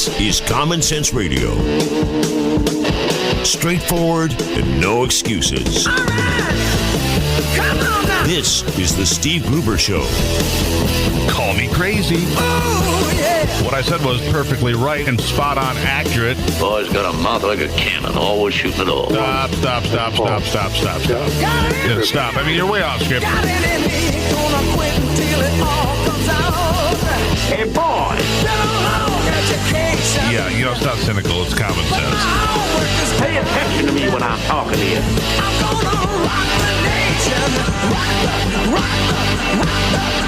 This is Common Sense Radio. Straightforward and no excuses. All right. Come on now. This is the Steve Gruber Show. Call me crazy. Oh, yeah. What I said was perfectly right and spot on accurate. Boy's got a mouth like a cannon, always shooting it all. Stop. Got it in Stop. I mean, you're way off script. Got it in me. Gonna quit until it all comes out. Hey, boy! Been a long education. Yeah, it's not cynical. It's common sense. Pay attention to me when I'm talking to you. I'm gonna rock the nation. Rock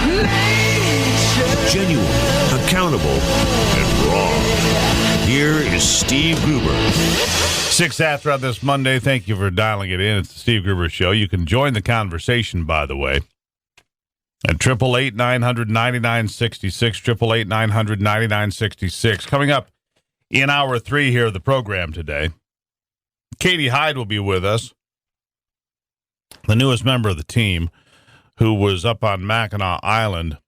the nation. Genuine, accountable, and raw. Here is Steve Gruber. 6 after on this Monday. Thank you for dialing it in. It's the Steve Gruber Show. You can join the conversation, by the way, at 888-900-9966, 888-900-9966. Coming up in hour 3 here of the program today, Heid will be with us, the newest member of the team, who was up on Mackinac Island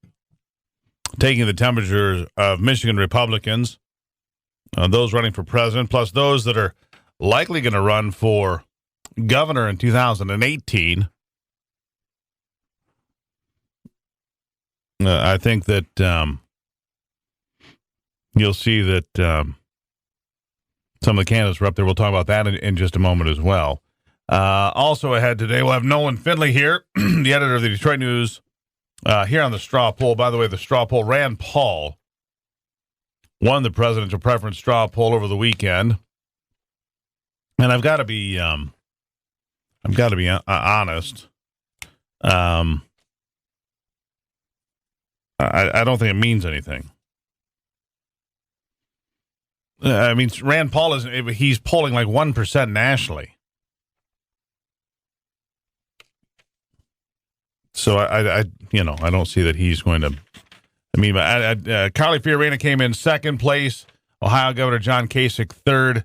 taking the temperatures of Michigan Republicans, those running for president, plus those that are likely going to run for governor in 2018. I think that you'll see that some of the candidates are up there. We'll talk about that in just a moment as well. Also ahead today, we'll have Nolan Finley here, the editor of the Detroit News, here on the straw poll. By the way, the straw poll, Rand Paul won the presidential preference straw poll over the weekend. And I've got to be honest. I don't think it means anything. I mean, Rand Paul he's polling like 1% nationally. So I don't see that he's going to. I mean, Carly Fiorina came in second place. Ohio Governor John Kasich third.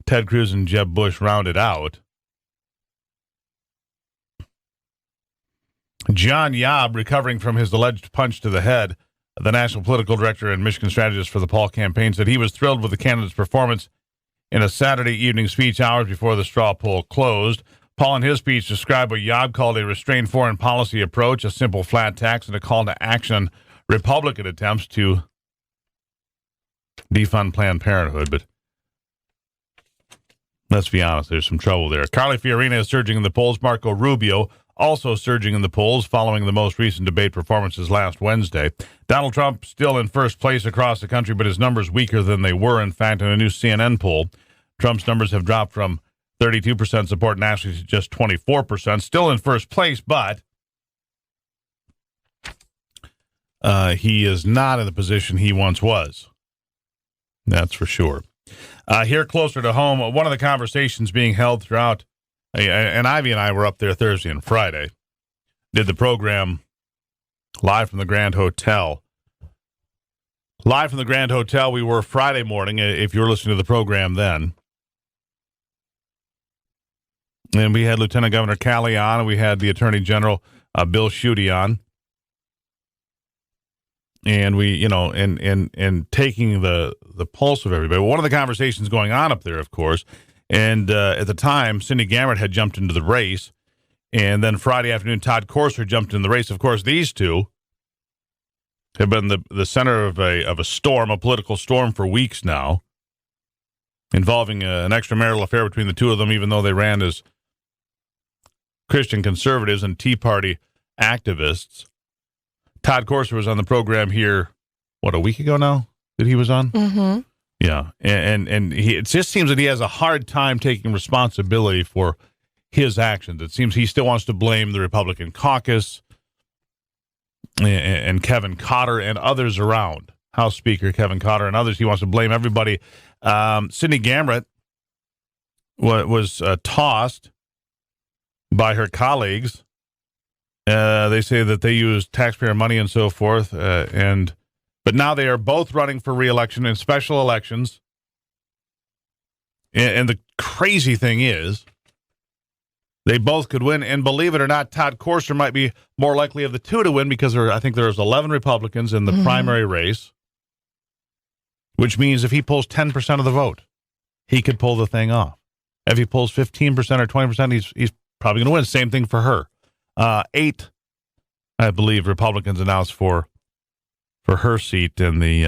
Ted Cruz and Jeb Bush rounded out. John Yob, recovering from his alleged punch to the head, the national political director and Michigan strategist for the Paul campaign, said he was thrilled with the candidate's performance in a Saturday evening speech hours before the straw poll closed. Paul, in his speech, described what Yob called a restrained foreign policy approach, a simple flat tax, and a call to action on Republican attempts to defund Planned Parenthood. But let's be honest, there's some trouble there. Carly Fiorina is surging in the polls. Marco Rubio also surging in the polls following the most recent debate performances last Wednesday. Donald Trump still in first place across the country, but his numbers weaker than they were. In fact, in a new CNN poll, Trump's numbers have dropped from 32% support nationally to just 24%. Still in first place, but he is not in the position he once was. That's for sure. Here closer to home, one of the conversations being held throughout, and Ivy and I were up there Thursday and Friday, did the program live from the Grand Hotel. Live from the Grand Hotel, we were Friday morning, if you were listening to the program then. And we had Lieutenant Governor Calley on, and we had the Attorney General, Bill Schuette, on. And we, and taking the pulse of everybody. One of the conversations going on up there, of course, and at the time, Cindy Gammert had jumped into the race, and then Friday afternoon, Todd Courser jumped in the race. Of course, these two have been the center of a storm, a political storm for weeks now, involving an extramarital affair between the two of them, even though they ran as Christian conservatives and Tea Party activists. Todd Courser was on the program here, a week ago now that he was on? Mm-hmm. Yeah, and it just seems that he has a hard time taking responsibility for his actions. It seems he still wants to blame the Republican caucus and Kevin Cotter and others around. House Speaker Kevin Cotter and others. He wants to blame everybody. Cindy Gammert was tossed by her colleagues. They say that they use taxpayer money and so forth, but now they are both running for re-election in special elections. And the crazy thing is, they both could win. And believe it or not, Todd Courser might be more likely of the two to win because I think there's 11 Republicans in the primary race, which means if he pulls 10% of the vote, he could pull the thing off. If he pulls 15% or 20%, he's probably going to win. Same thing for her. 8, I believe, Republicans announced for her seat in the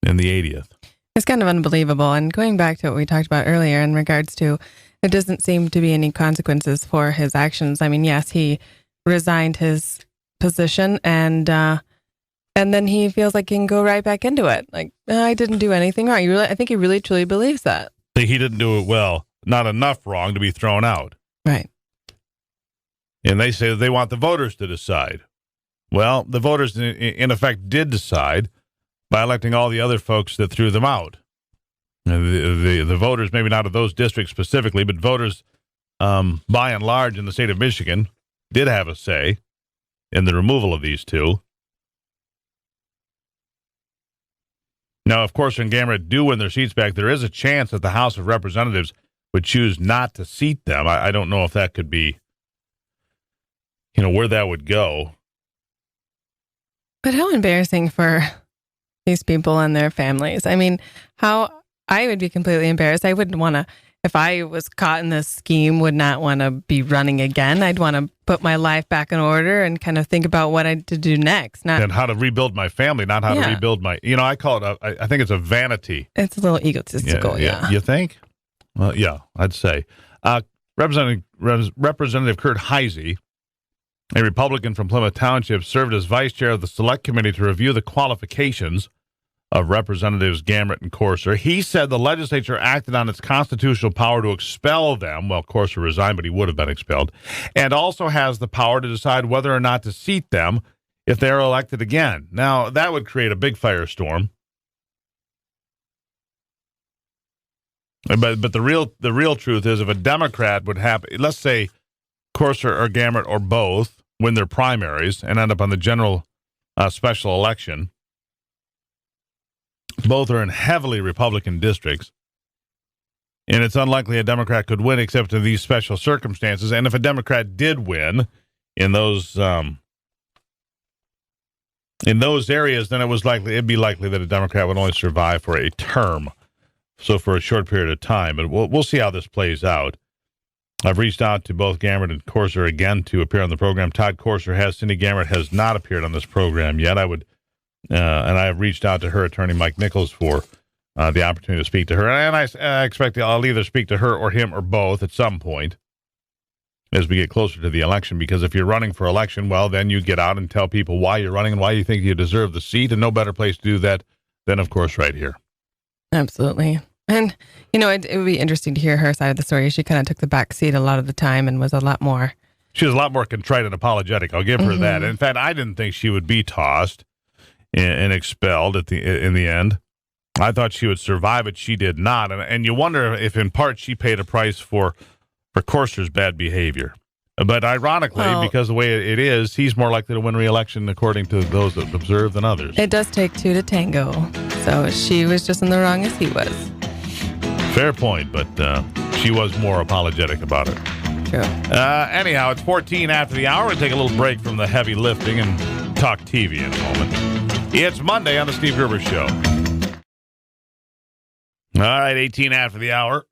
80th. It's kind of unbelievable. And going back to what we talked about earlier in regards to, it doesn't seem to be any consequences for his actions. I mean, yes, he resigned his position and then he feels like he can go right back into it. Like, I didn't do anything wrong. I think he really truly believes that. He didn't do it well. Not enough wrong to be thrown out. Right. And they say that they want the voters to decide. Well, the voters, in effect, did decide by electing all the other folks that threw them out. The voters, maybe not of those districts specifically, but voters by and large in the state of Michigan did have a say in the removal of these two. Now, of course, when Gamrett do win their seats back, there is a chance that the House of Representatives would choose not to seat them. I don't know if that could be, where that would go. But how embarrassing for these people and their families. I mean, how I would be completely embarrassed. I wouldn't want to, if I was caught in this scheme, would not want to be running again. I'd want to put my life back in order and kind of think about what I to do next. And how to rebuild my family, not how to rebuild my, I call it, I think it's a vanity. It's a little egotistical, yeah. You think? Well, yeah, I'd say. Representative Kurt Heise, a Republican from Plymouth Township, served as vice chair of the select committee to review the qualifications of Representatives Gamrett and Courser. He said the legislature acted on its constitutional power to expel them. Well, Courser resigned, but he would have been expelled. And also has the power to decide whether or not to seat them if they're elected again. Now, that would create a big firestorm. But the real truth is, if a Democrat would have, let's say Courser or Gamrett or both win their primaries and end up on the general special election, both are in heavily Republican districts, and it's unlikely a Democrat could win except in these special circumstances. And if a Democrat did win in those areas, then it'd be likely that a Democrat would only survive for a term, so for a short period of time. But we'll see how this plays out. I've reached out to both Gamrett and Courser again to appear on the program. Todd Courser has. Cindy Gamrett has not appeared on this program yet. And I have reached out to her attorney, Mike Nichols, for the opportunity to speak to her. And I expect I'll either speak to her or him or both at some point as we get closer to the election. Because if you're running for election, well, then you get out and tell people why you're running and why you think you deserve the seat. And no better place to do that than, of course, right here. Absolutely. And, it would be interesting to hear her side of the story. She kind of took the back seat a lot of the time and was a lot more... She was a lot more contrite and apologetic. I'll give her that. In fact, I didn't think she would be tossed and expelled in the end. I thought she would survive it. She did not. And you wonder if, in part, she paid a price for Courser's bad behavior. But ironically, because the way it is, he's more likely to win re-election according to those that observe than others. It does take two to tango. So she was just in the wrong as he was. Fair point, but she was more apologetic about it. True. Anyhow, it's 14 after the hour. We'll take a little break from the heavy lifting and talk TV in a moment. It's Monday on the Steve Gruber Show. All right, 18 after the hour.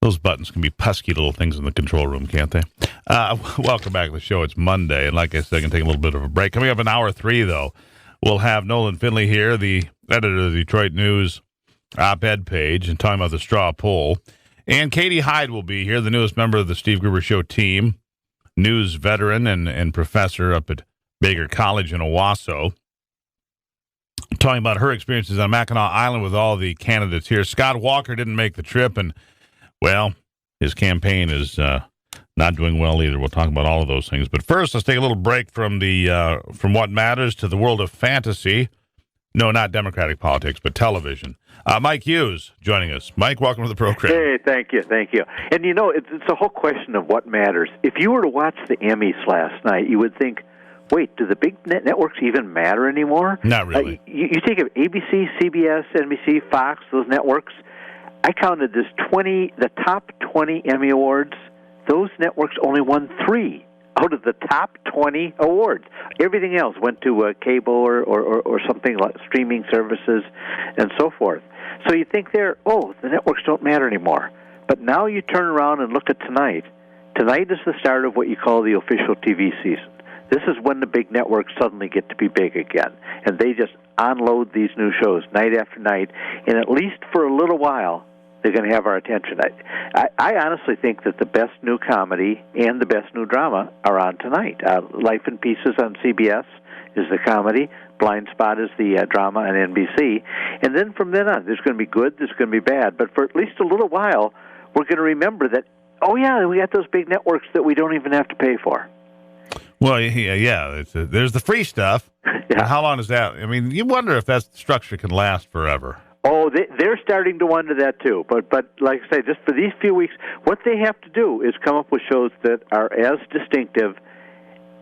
Those buttons can be pesky little things in the control room, can't they? Welcome back to the show. It's Monday, and like I said, I can take a little bit of a break. Coming up in hour 3, though, we'll have Nolan Finley here, the editor of the Detroit News op-ed page, and talking about the straw poll. And Katie Heid will be here, the newest member of the Steve Gruber Show team, news veteran and professor up at Baker College in Owasso, talking about her experiences on Mackinac Island with all the candidates here. Scott Walker didn't make the trip, and, well, his campaign is not doing well either. We'll talk about all of those things. But first, let's take a little break from from what matters to the world of fantasy. No, not Democratic politics, but television. Mike Hughes joining us. Mike, welcome to the program. Hey, thank you. And, it's a whole question of what matters. If you were to watch the Emmys last night, you would think, wait, do the big networks even matter anymore? Not really. You think of ABC, CBS, NBC, Fox, those networks. I counted the top 20 Emmy Awards. Those networks only won 3 out of the top 20 awards. Everything else went to cable or something like streaming services and so forth. So you think the networks don't matter anymore. But now you turn around and look at tonight. Tonight is the start of what you call the official TV season. This is when the big networks suddenly get to be big again. And they just unload these new shows night after night. And at least for a little while, they're going to have our attention. I honestly think that the best new comedy and the best new drama are on tonight. Life in Pieces on CBS is the comedy. Blind Spot is the drama on NBC. And then from then on, there's going to be good, there's going to be bad. But for at least a little while, we're going to remember that, we got those big networks that we don't even have to pay for. Well, yeah. There's the free stuff. Yeah. How long is that? I mean, you wonder if that structure can last forever. Oh, they're starting to wonder that too. But like I say, just for these few weeks, what they have to do is come up with shows that are as distinctive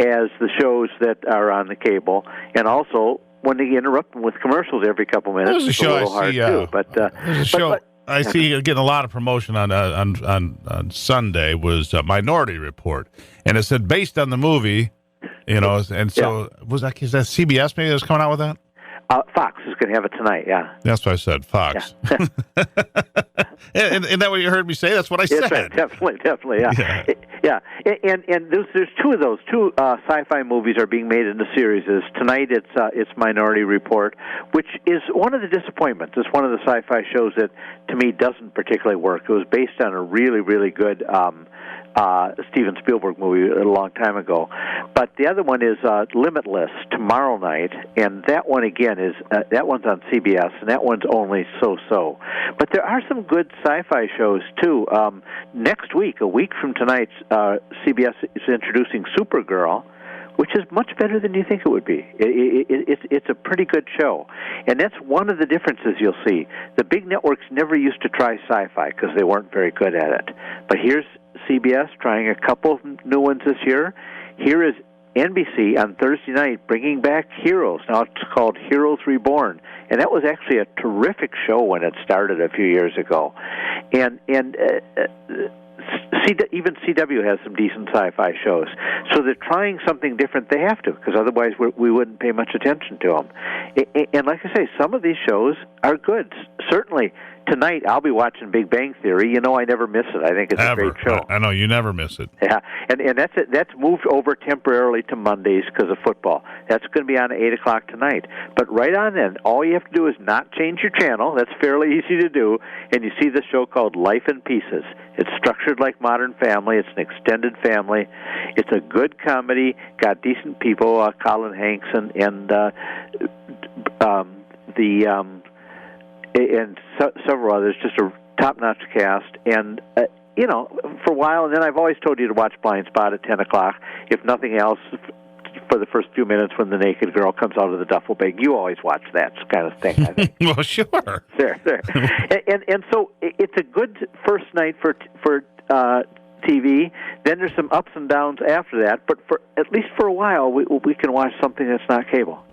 as the shows that are on the cable, and also when they interrupt them with commercials every couple minutes, it's a little hard too. There's a show I see getting a lot of promotion on Sunday was Minority Report, and it said based on the movie, and so is that CBS maybe that's coming out with that? Fox is going to have it tonight, yeah. That's what I said, Fox. Yeah. Isn't that what you heard me say? That's what I said. Right. Definitely, yeah. Yeah. And there's two of those. Two sci-fi movies are being made into series. Tonight it's Minority Report, which is one of the disappointments. It's one of the sci-fi shows that, to me, doesn't particularly work. It was based on a really, really good Steven Spielberg movie a long time ago. But the other one is Limitless tomorrow night, and that one again is that one's on CBS, and that one's only so-so. But there are some good sci-fi shows too. Next week, a week from tonight, CBS is introducing Supergirl, which is much better than you think it would be. It's a pretty good show. And that's one of the differences you'll see. The big networks never used to try sci-fi because they weren't very good at it. But here's CBS trying a couple of new ones this year. Here is NBC on Thursday night bringing back Heroes. Now it's called Heroes Reborn. And that was actually a terrific show when it started a few years ago. And even CW has some decent sci-fi shows. So they're trying something different. They have to, because otherwise we wouldn't pay much attention to them. And like I say, some of these shows are good. Certainly, tonight I'll be watching Big Bang Theory. I never miss it. I think it's a great show. I know, you never miss it. Yeah, and that's it. That's moved over temporarily to Mondays because of football. That's going to be on at 8 o'clock tonight. But right on then, all you have to do is not change your channel. That's fairly easy to do. And you see the show called Life in Pieces. It's structured like Modern Family. It's an extended family. It's a good comedy. Got decent people, Colin Hanks and several others. Just a top-notch cast. And for a while, and then I've always told you to watch Blind Spot at 10 o'clock. If nothing else, for the first few minutes when the naked girl comes out of the duffel bag, you always watch that kind of thing, I think. Well, sure. There. and so it's a good first night for TV. Then there's some ups and downs after that, but for at least for a while, we can watch something that's not cable.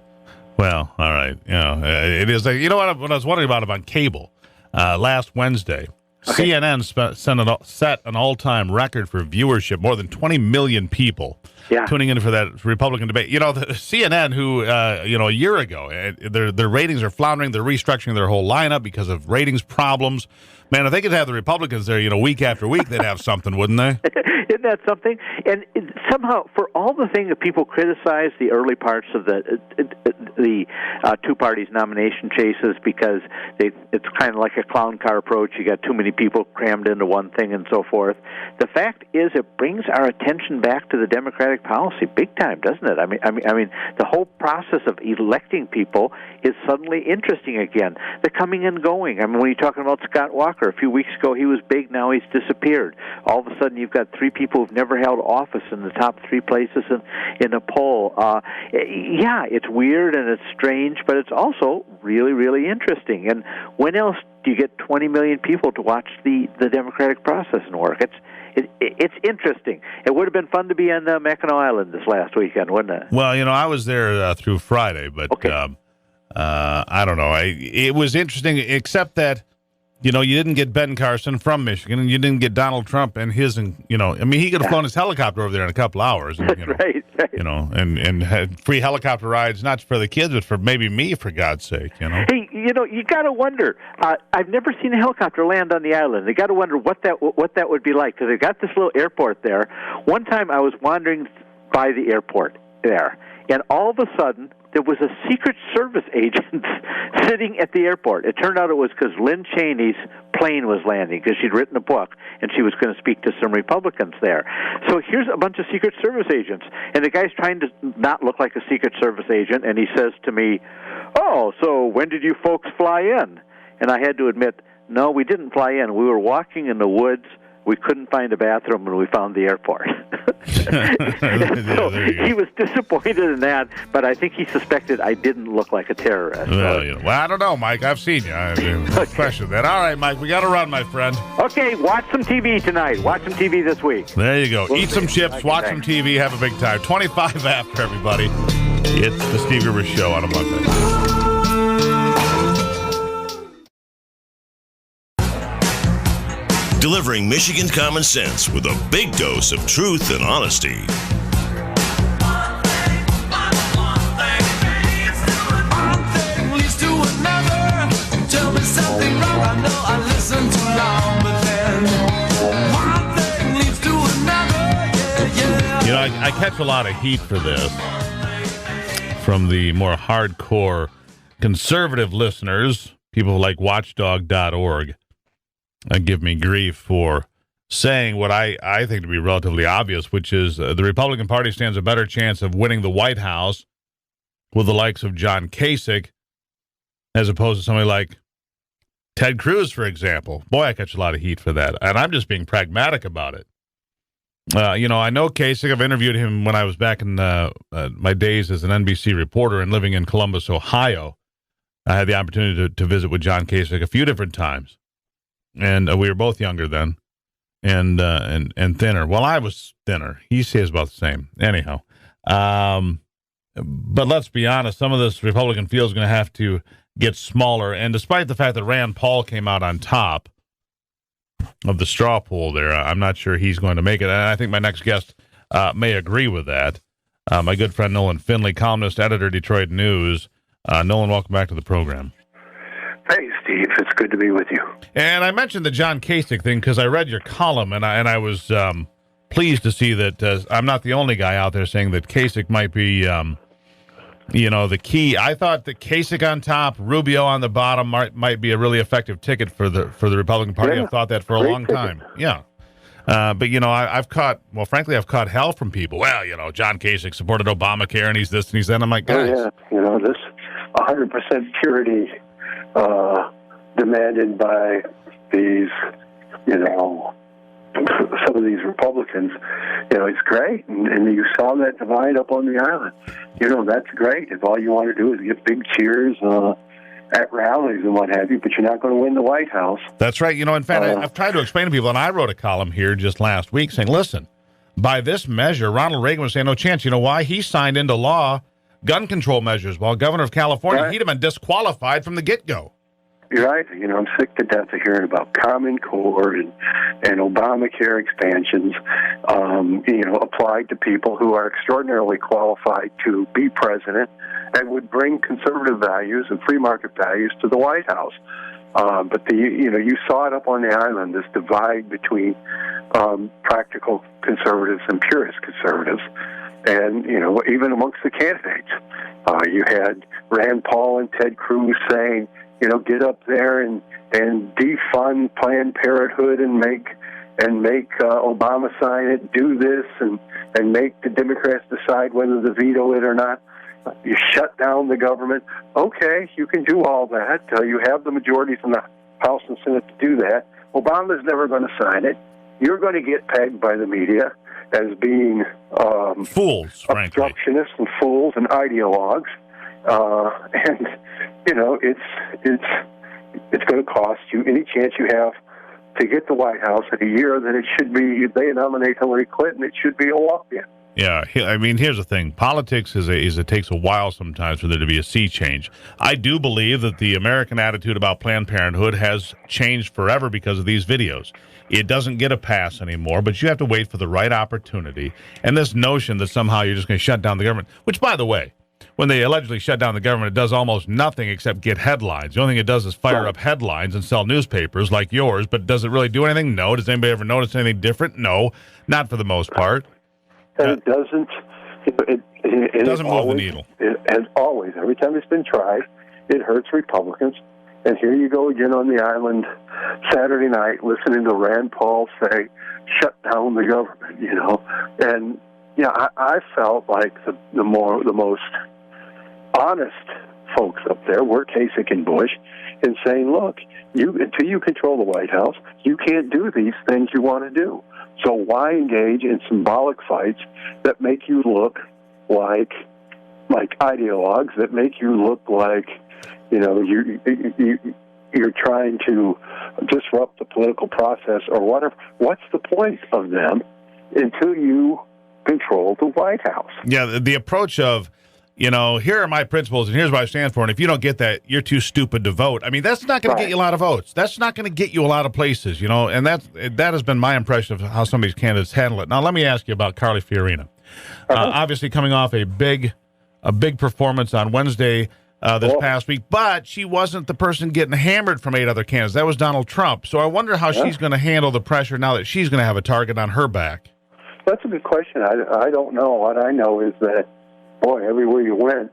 Well, all right. It is. What I was wondering about cable last Wednesday. Okay. CNN set an all-time record for viewership. More than 20 million people tuning in for that Republican debate. The CNN, who a year ago, their ratings are floundering. They're restructuring their whole lineup because of ratings problems. Man, if they could have the Republicans there, week after week, they'd have something, wouldn't they? Isn't that something? And somehow, for all the things that people criticize the early parts of the two parties' nomination chases because it's kind of like a clown car approach. You got too many people crammed into one thing and so forth. The fact is, it brings our attention back to the Democratic policy big time, doesn't it? I mean, the whole process of electing people is suddenly interesting again. The coming and going. I mean, when you're talking about Scott Walker, a few weeks ago he was big. Now he's disappeared. All of a sudden, you've got three people who've never held office in the top three places in a poll. It's weird and it's strange, but it's also really, really interesting. And when else do you get 20 million people to watch the democratic process and work? It's interesting. It would have been fun to be on Mackinac Island this last weekend, wouldn't it? Well, I was there through Friday, but okay. I don't know. It was interesting, except that You didn't get Ben Carson from Michigan, and you didn't get Donald Trump and his, he could have flown his helicopter over there in a couple hours. And, right. And had free helicopter rides, not for the kids, but for maybe me, for God's sake, Hey, you got to wonder. I've never seen a helicopter land on the island. You got to wonder what that would be like, because they got this little airport there. One time I was wandering by the airport there, and all of a sudden there was a Secret Service agent sitting at the airport. It turned out it was because Lynn Cheney's plane was landing, because she'd written a book, and she was going to speak to some Republicans there. So here's a bunch of Secret Service agents, and the guy's trying to not look like a Secret Service agent, and he says to me, "Oh, so when did you folks fly in?" And I had to admit, no, we didn't fly in. We were walking in the woods. We couldn't find a bathroom, and we found the airport. So he was disappointed in that, but I think he suspected I didn't look like a terrorist. Well, I don't know, Mike. I've seen you. I question that. All right, Mike, we got to run, my friend. Okay, watch some TV tonight. Watch some TV this week. There you go. Eat some chips, watch some TV, have a big time. 25 after, everybody. It's the Steve Gruber Show on a Monday. Delivering Michigan common sense with a big dose of truth and honesty. One thing leads to another. Tell me something wrong. I know I listened too long, but then one thing leads to another. Yeah. I catch a lot of heat for this from the more hardcore conservative listeners, people like Watchdog.org. Give me grief for saying what I think to be relatively obvious, which is the Republican Party stands a better chance of winning the White House with the likes of John Kasich as opposed to somebody like Ted Cruz, for example. Boy, I catch a lot of heat for that, and I'm just being pragmatic about it. I know Kasich. I've interviewed him when I was back in my days as an NBC reporter and living in Columbus, Ohio. I had the opportunity to visit with John Kasich a few different times. And we were both younger then, and thinner. Well, I was thinner. He says about the same. Anyhow, but let's be honest. Some of this Republican field is going to have to get smaller. And despite the fact that Rand Paul came out on top of the straw poll there, I'm not sure he's going to make it. And I think my next guest may agree with that. My good friend Nolan Finley, columnist, editor, Detroit News. Nolan, welcome back to the program. Hey, Steve. It's good to be with you. And I mentioned the John Kasich thing because I read your column, and I was pleased to see that I'm not the only guy out there saying that Kasich might be, the key. I thought that Kasich on top, Rubio on the bottom might be a really effective ticket for the Republican Party. Yeah, I've thought that for a long time. Yeah. But, I've caught hell from people. Well, John Kasich supported Obamacare, and he's this and he's that. I'm like, guys. This 100% purity demanded by these, some of these Republicans, it's great. And you saw that divide up on the island. That's great. If all you want to do is get big cheers at rallies and what have you, but you're not going to win the White House. That's right. In fact, I've tried to explain to people, and I wrote a column here just last week saying, listen, by this measure, Ronald Reagan was saying no chance. You know why? He signed into law gun control measures while governor of California. Right. He'd have been disqualified from the get-go. You're right. I'm sick to death of hearing about Common Core and Obamacare expansions, applied to people who are extraordinarily qualified to be president and would bring conservative values and free market values to the White House. But you saw it up on the island, this divide between practical conservatives and purist conservatives. And, even amongst the candidates, you had Rand Paul and Ted Cruz saying, get up there and defund Planned Parenthood and make Obama sign it, do this, and make the Democrats decide whether to veto it or not. You shut down the government. Okay, you can do all that. You have the majorities in the House and Senate to do that. Obama's never going to sign it. You're going to get pegged by the media as being fools, obstructionists and fools and ideologues. And it's going to cost you any chance you have to get the White House in a year that it should be, if they nominate Hillary Clinton, it should be a walk-in. Yeah, I mean, here's the thing. Politics is it takes a while sometimes for there to be a sea change. I do believe that the American attitude about Planned Parenthood has changed forever because of these videos. It doesn't get a pass anymore, but you have to wait for the right opportunity. And this notion that somehow you're just going to shut down the government, which, by the way, when they allegedly shut down the government, it does almost nothing except get headlines. The only thing it does is fire up headlines and sell newspapers like yours, but does it really do anything? No. Does anybody ever notice anything different? No, not for the most part. And it doesn't. It doesn't move the needle. As always, every time it's been tried, it hurts Republicans. And here you go again on the island Saturday night, listening to Rand Paul say, "Shut down the government." You know, and yeah, I felt like the most honest folks up there were Kasich and Bush, in saying, "Look, until you control the White House, you can't do these things you want to do. So why engage in symbolic fights that make you look like ideologues, that make you look like, you know, you're trying to disrupt the political process or whatever? What's the point of them until you control the White House?" Yeah, the approach of, you know, here are my principles and here's what I stand for, and if you don't get that, you're too stupid to vote. I mean, that's not going to get you a lot of votes. That's not going to get you a lot of places, you know, and that has been my impression of how some of these candidates handle it. Now, let me ask you about Carly Fiorina. Obviously coming off a big performance on Wednesday this past week, but she wasn't the person getting hammered from 8 other candidates. That was Donald Trump. So I wonder how she's going to handle the pressure now that she's going to have a target on her back. That's a good question. I don't know. What I know is that, boy, everywhere you went,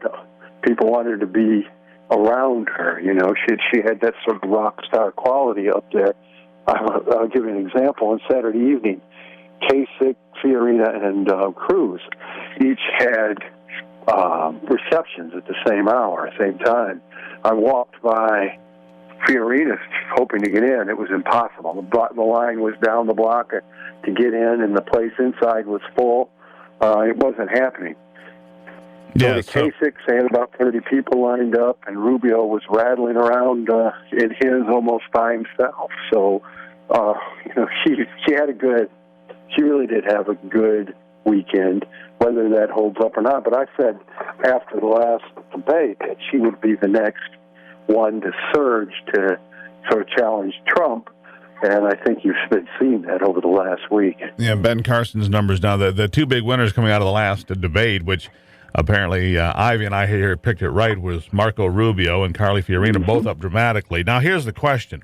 people wanted to be around her. You know, she had that sort of rock star quality up there. I'll give you an example. On Saturday evening, Kasich, Fiorina, and Cruz each had receptions at the same hour, same time. I walked by Fiorina hoping to get in. It was impossible. The line was down the block to get in, and the place inside was full. It wasn't happening. Yeah, Kasich had about 30 people lined up, and Rubio was rattling around in his almost by himself. So, you know, she really did have a good weekend, whether that holds up or not. But I said after the last debate that she would be the next one to surge to sort of challenge Trump. And I think you've been seeing that over the last week. Yeah, Ben Carson's numbers now. The two big winners coming out of the last debate, which apparently Ivy and I here picked it right, was Marco Rubio and Carly Fiorina, both up dramatically. Now, here's the question.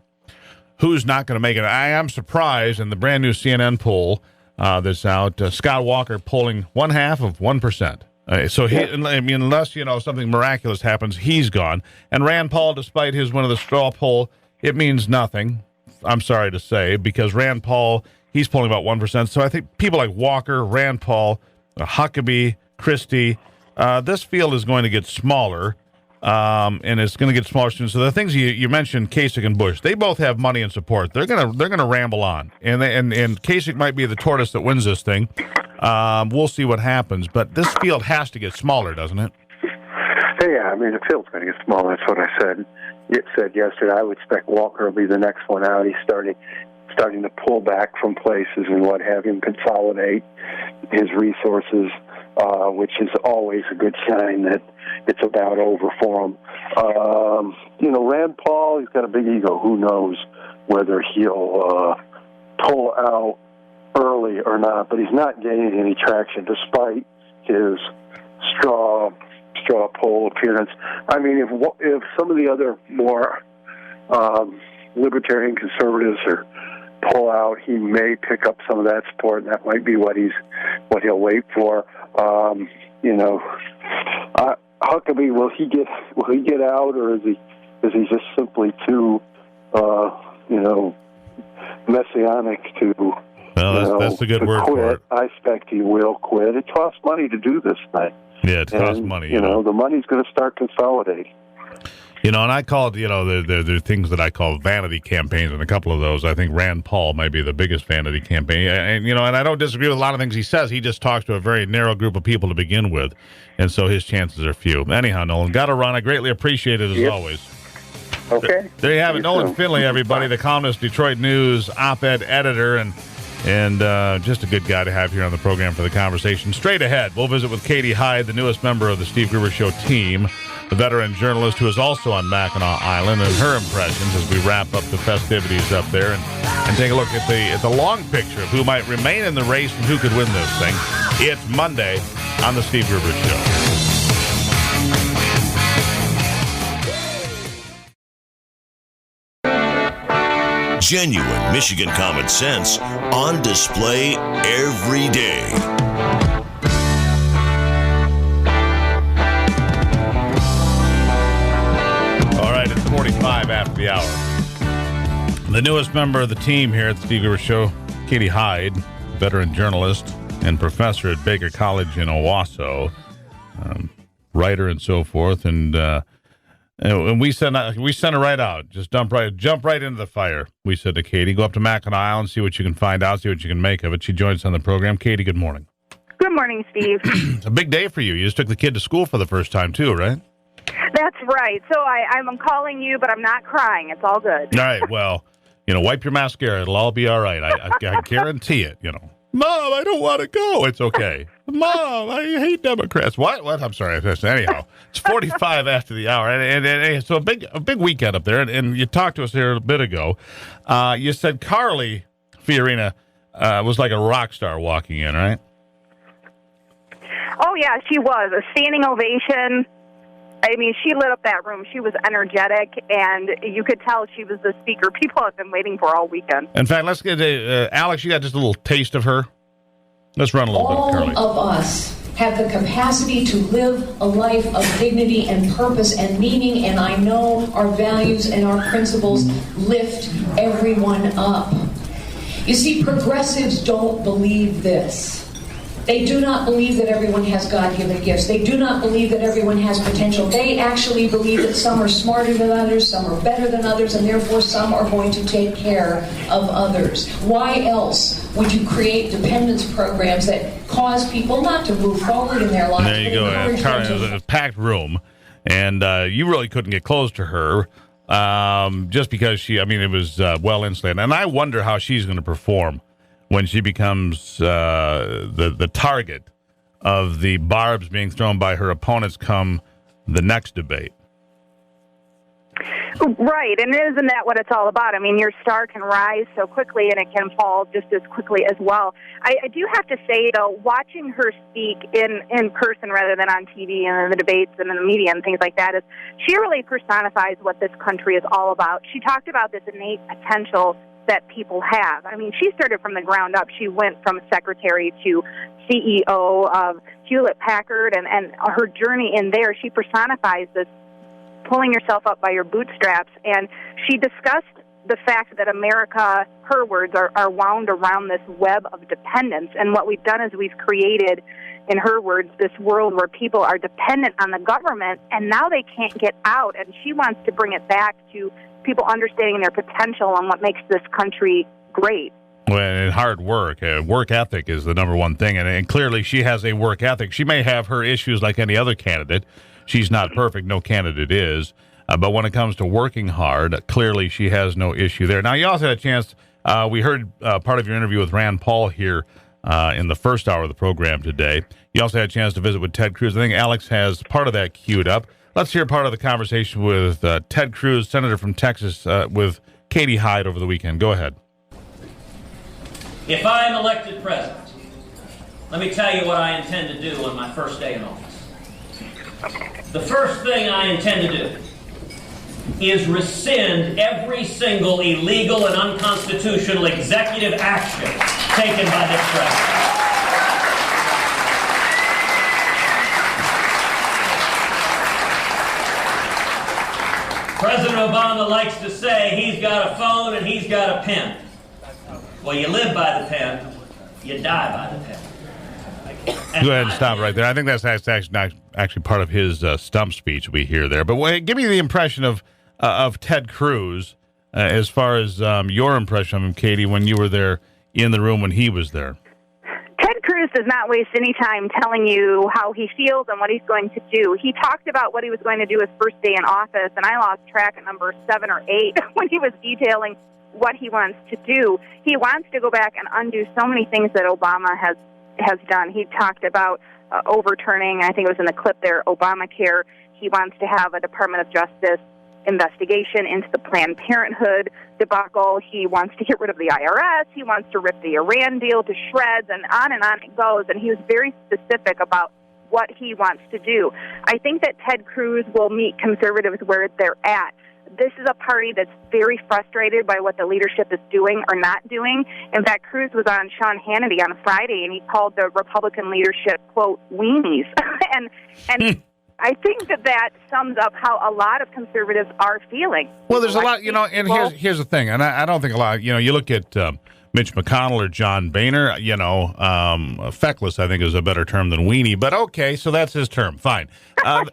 Who's not going to make it? I am surprised in the brand new CNN poll that's out, Scott Walker polling 0.5%. So he, I mean, unless, you know, something miraculous happens, he's gone. And Rand Paul, despite his win of the straw poll, it means nothing, I'm sorry to say, because Rand Paul, he's polling about 1%. So I think people like Walker, Rand Paul, Huckabee, Christie, this field is going to get smaller, and it's going to get smaller soon. So the things you mentioned, Kasich and Bush, they both have money and support. They're gonna ramble on, and Kasich might be the tortoise that wins this thing. We'll see what happens, but this field has to get smaller, doesn't it? Yeah, I mean, the field's going to get smaller. That's what I said. It said yesterday. I would expect Walker will be the next one out. He's starting to pull back from places and what have him, consolidate his resources, which is always a good sign that it's about over for him. You know, Rand Paul, he's got a big ego. Who knows whether he'll pull out early or not, but he's not gaining any traction despite his straw poll appearance. I mean, if some of the other more libertarian conservatives pull out, he may pick up some of that support, and that might be what he'll wait for. You know, Huckabee, will he get out, or is he just simply too you know, messianic to? Well, that's a good word quit. for it. I expect he will quit. It costs money to do this thing. Yeah, it costs money. You know, the money's going to start consolidating. You know, and I called, you know, there are things that I call vanity campaigns, and a couple of those, I think Rand Paul might be the biggest vanity campaign. And, you know, and I don't disagree with a lot of things he says. He just talks to a very narrow group of people to begin with, and so his chances are few. Anyhow, Nolan, got to run. I greatly appreciate it as always. Okay. There you have it. See you Nolan soon. Finley, everybody, the columnist, Detroit News op-ed editor, and just a good guy to have here on the program for the conversation. Straight ahead, we'll visit with Katie Heid, the newest member of the Steve Gruber Show team, the veteran journalist who is also on Mackinac Island, and her impressions as we wrap up the festivities up there and take a look at the long picture of who might remain in the race and who could win this thing. It's Monday on the Steve Gruber Show. Genuine Michigan common sense on display every day. All right, it's 45 after the hour. The newest member of the team here at the Steve Gruber Show, Katie Heid, veteran journalist and professor at Baker College in Owasso, writer and so forth, and we sent her right out. Just jump right into the fire. We said to Katie, go up to Mackinac Island, see what you can find out, see what you can make of it. She joins us on the program. Katie, good morning. Good morning, Steve. It's a big day for you. You just took the kid to school for the first time too, right? That's right. So I'm calling you, but I'm not crying. It's all good. All right. Well, wipe your mascara. It'll all be all right. I guarantee it. Mom, I don't want to go. It's okay. Mom, I hate Democrats. What? I'm sorry. Anyhow, it's 45 after the hour, and so a big weekend up there. And you talked to us here a bit ago. You said Carly Fiorina was like a rock star walking in, right? Oh yeah, she was a standing ovation. I mean, she lit up that room. She was energetic, and you could tell she was the speaker people have been waiting for all weekend. In fact, let's get Alex. You got just a little taste of her. Let's run a little bit, Carly. All of us have the capacity to live a life of dignity and purpose and meaning, and I know our values and our principles lift everyone up. You see, progressives don't believe this. They do not believe that everyone has God-given gifts. They do not believe that everyone has potential. They actually believe that some are smarter than others, some are better than others, and therefore some are going to take care of others. Why else would you create dependence programs that cause people not to move forward in their lives? There you go. Carly, it was a packed room, and you really couldn't get close to her just because it was well insulated. And I wonder how she's going to perform when she becomes the target of the barbs being thrown by her opponents come the next debate. Right, and isn't that what it's all about? I mean, your star can rise so quickly, and it can fall just as quickly as well. I do have to say, though, watching her speak in person rather than on TV and in the debates and in the media and things like that, she really personifies what this country is all about. She talked about this innate potential that people have. I mean, she started from the ground up. She went from secretary to CEO of Hewlett-Packard, and her journey in there, she personifies this pulling yourself up by your bootstraps. And she discussed the fact that America, her words, are wound around this web of dependence. And what we've done is we've created, in her words, this world where people are dependent on the government, and now they can't get out. And she wants to bring it back to people understanding their potential and what makes this country great. Well, and hard work. Work ethic is the number one thing, and clearly she has a work ethic. She may have her issues like any other candidate. She's not perfect. No candidate is. But when it comes to working hard, clearly she has no issue there. Now, you also had a chance. We heard part of your interview with Rand Paul here in the first hour of the program today. You also had a chance to visit with Ted Cruz. I think Alex has part of that queued up. Let's hear part of the conversation with Ted Cruz, senator from Texas, with Katie Heid over the weekend. Go ahead. If I am elected president, let me tell you what I intend to do on my first day in office. The first thing I intend to do is rescind every single illegal and unconstitutional executive action taken by this president. President Obama likes to say he's got a phone and he's got a pen. Well, you live by the pen, you die by the pen. Go ahead and stop right there. I think that's actually part of his stump speech we hear there. But give me the impression of Ted Cruz as far as your impression of him, Katie, when you were there in the room when he was there. Ted Cruz Cruz does not waste any time telling you how he feels and what he's going to do. He talked about what he was going to do his first day in office, and I lost track at number 7 or 8 when he was detailing what he wants to do. He wants to go back and undo so many things that Obama has done. He talked about overturning, I think it was in the clip there, Obamacare. He wants to have a Department of Justice investigation into the Planned Parenthood debacle. He wants to get rid of the IRS. He wants to rip the Iran deal to shreds, and on it goes. And he was very specific about what he wants to do. I think that Ted Cruz will meet conservatives where they're at. This is a party that's very frustrated by what the leadership is doing or not doing. In fact, Cruz was on Sean Hannity on Friday, and he called the Republican leadership, quote, weenies. and I think that sums up how a lot of conservatives are feeling. Well, there's a lot, and here's the thing, and I don't think a lot, you look at Mitch McConnell or John Boehner, feckless, I think, is a better term than weenie, but okay, so that's his term, fine.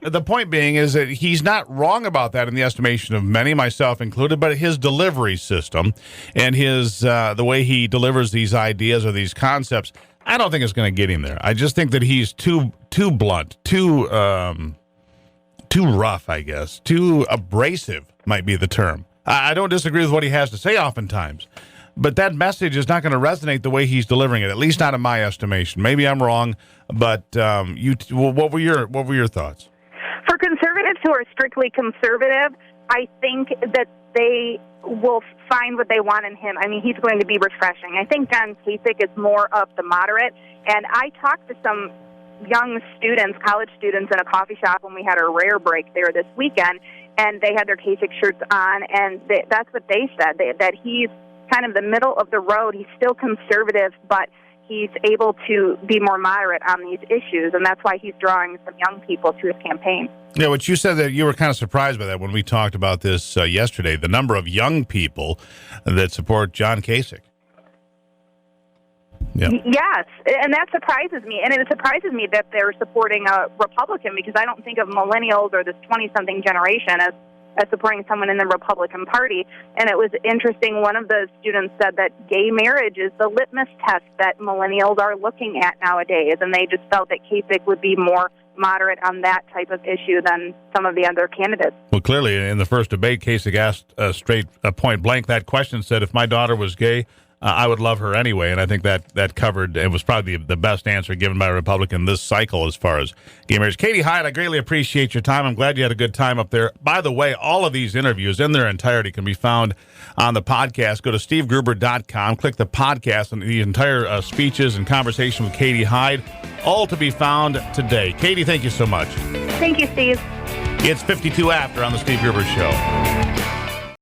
The point being is that he's not wrong about that in the estimation of many, myself included, but his delivery system and his the way he delivers these ideas or these concepts, I don't think it's going to get him there. I just think that he's too blunt, too rough, I guess, too abrasive might be the term. I don't disagree with what he has to say oftentimes, but that message is not going to resonate the way he's delivering it, at least not in my estimation. Maybe I'm wrong, but what were your thoughts? For conservatives who are strictly conservative, I think that they will find what they want in him. I mean, he's going to be refreshing. I think John Kasich is more of the moderate, and I talked to some young students, college students, in a coffee shop when we had our rare break there this weekend, and they had their Kasich shirts on, and that's what they said, that he's kind of the middle of the road. He's still conservative, but he's able to be more moderate on these issues, and that's why he's drawing some young people to his campaign. Yeah, but you said that you were kind of surprised by that when we talked about this yesterday, the number of young people that support John Kasich. Yeah. Yes, and that surprises me. And it surprises me that they're supporting a Republican, because I don't think of millennials or this 20-something generation as supporting someone in the Republican Party. And it was interesting, one of the students said that gay marriage is the litmus test that millennials are looking at nowadays, and they just felt that Kasich would be more moderate on that type of issue than some of the other candidates. Well, clearly, in the first debate, Kasich asked point blank that question, said, if my daughter was gay, I would love her anyway, and I think that covered, it was probably the best answer given by a Republican this cycle as far as gay marriage. Katie Heid, I greatly appreciate your time. I'm glad you had a good time up there. By the way, all of these interviews in their entirety can be found on the podcast. Go to stevegruber.com, click the podcast, and the entire speeches and conversation with Katie Heid, all to be found today. Katie, thank you so much. Thank you, Steve. It's 52 after on the Steve Gruber Show.